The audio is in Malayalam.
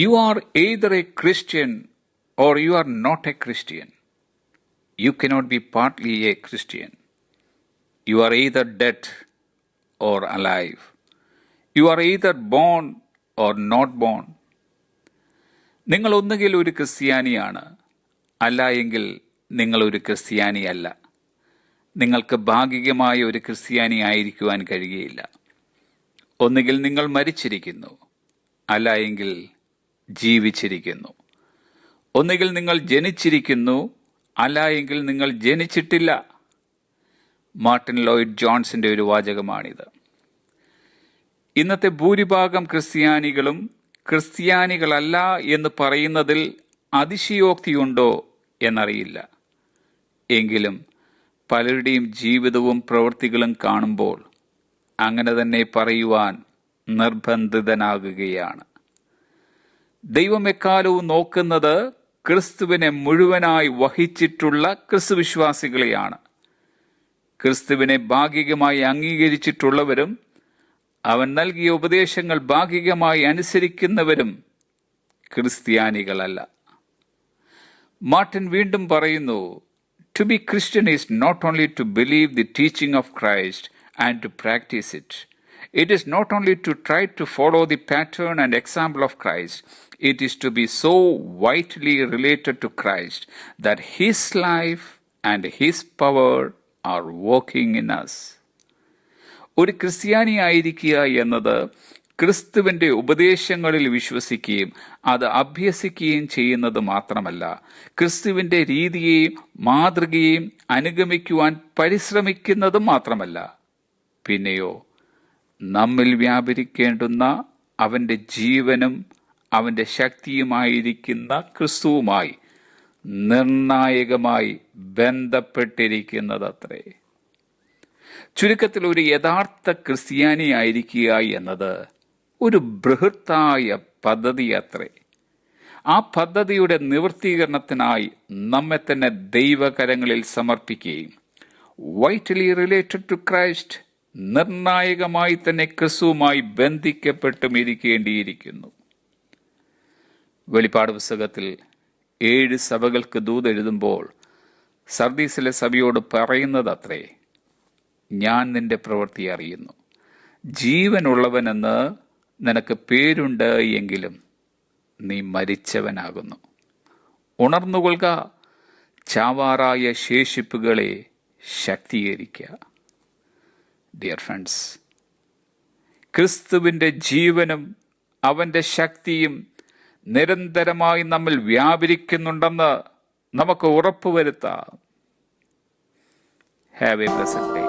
You are either a Christian or you are not a Christian. You cannot be partly a Christian. You are either dead or alive. You are either born or not born. നിങ്ങൾ ഒന്നുകിൽ ഒരു ക്രിസ്ത്യാനിയാണ്, അല്ല എങ്കിൽ നിങ്ങൾ ഒരു ക്രിസ്ത്യാനിയല്ല. നിങ്ങൾക്ക് ഭാഗികമായ ഒരു ക്രിസ്ത്യാനി ആയിരിക്കുവാൻ കഴിയുകയില്ല. ഒന്നുകിൽ നിങ്ങൾ മരിച്ചിരിക്കുന്നു, അല്ല എങ്കിൽ ജീവിച്ചിരിക്കുന്നു. ഒന്നുകിൽ നിങ്ങൾ ജനിച്ചിരിക്കുന്നു, അല്ല എങ്കിൽ നിങ്ങൾ ജനിച്ചിട്ടില്ല. മാർട്ടിൻ ലോയിഡ് ജോൺസിന്റെ ഒരു വാചകമാണിത്. ഇന്നത്തെ ഭൂരിഭാഗം ക്രിസ്ത്യാനികളും ക്രിസ്ത്യാനികളല്ല എന്ന് പറയുന്നതിൽ അതിശയോക്തിയുണ്ടോ എന്നറിയില്ല. എങ്കിലും പലരുടെയും ജീവിതവും പ്രവൃത്തികളും കാണുമ്പോൾ അങ്ങനെ തന്നെ പറയുവാൻ നിർബന്ധിതനാകുകയാണ്. ദൈവം എക്കാലവും നോക്കുന്നത് ക്രിസ്തുവിനെ മുഴുവനായി വഹിച്ചിട്ടുള്ള ക്രിസ്തുവിശ്വാസികളെയാണ്. ക്രിസ്തുവിനെ ഭാഗികമായി അംഗീകരിച്ചിട്ടുള്ളവരും അവൻ നൽകിയ ഉപദേശങ്ങൾ ഭാഗികമായി അനുസരിക്കുന്നവരും ക്രിസ്ത്യാനികളല്ല. മാർട്ടിൻ വീണ്ടും പറയുന്നു, To be Christian is not only to believe the teaching of Christ and to practice it. It is not only to try to follow the pattern and example of Christ. It is to be so vitally related to Christ that His life and His power are working in us. ഒരു ക്രിസ്ത്യാനിയായിരിക്കുക എന്നത് ക്രിസ്തുവിന്റെ ഉപദേശങ്ങളിൽ വിശ്വസിക്കുകയും അത് അഭ്യസിക്കുകയും ചെയ്യുന്നത് മാത്രമല്ല, ക്രിസ്തുവിന്റെ രീതിയെയും മാതൃകയെയും അനുഗമിക്കുവാൻ പരിശ്രമിക്കുന്നതും മാത്രമല്ല, പിന്നെയോ നമ്മിൽ വ്യാപരിക്കേണ്ടുന്ന അവന്റെ ജീവനും അവന്റെ ശക്തിയുമായിരിക്കുന്ന ക്രിസ്തുവുമായി നിർണായകമായി ബന്ധപ്പെട്ടിരിക്കുന്നതത്രേ. ചുരുക്കത്തിൽ ഒരു യഥാർത്ഥ ക്രിസ്ത്യാനിയായിരിക്കുക എന്നത് ഒരു ബൃഹത്തായ പദ്ധതി അത്രേ. ആ പദ്ധതിയുടെ നിവൃത്തീകരണത്തിനായി നമ്മെ തന്നെ ദൈവകരങ്ങളിൽ സമർപ്പിക്കുകയും വൈറ്റലി റിലേറ്റഡ് ടു ക്രൈസ്റ്റ്, നിർണായകമായി തന്നെ ക്രിസ്തുവുമായി ബന്ധിക്കപ്പെട്ടും ഇരിക്കേണ്ടിയിരിക്കുന്നു. വെളിപ്പാട് പുസ്തകത്തിൽ 7 സഭകൾക്ക് ദൂതെഴുതുമ്പോൾ സർദീസിലെ സഭയോട് പറയുന്നതത്രേ, ഞാൻ നിന്റെ പ്രവൃത്തി അറിയുന്നു. ജീവനുള്ളവനെന്ന് നിനക്ക് പേരുണ്ട് എങ്കിലും നീ മരിച്ചവനാകുന്നു. ഉണർന്നുകൊള്ളുക, ചാവാറായ ശേഷിപ്പുകളെ ശക്തീകരിക്കുക. ഡിയർ ഫ്രണ്ട്സ്, ക്രിസ്തുവിന്റെ ജീവനും അവന്റെ ശക്തിയും നിരന്തരമായി നമ്മിൽ വ്യാപരിക്കുന്നുണ്ടെന്ന് നമുക്ക് ഉറപ്പുവരുത്താം. Have a blessed day.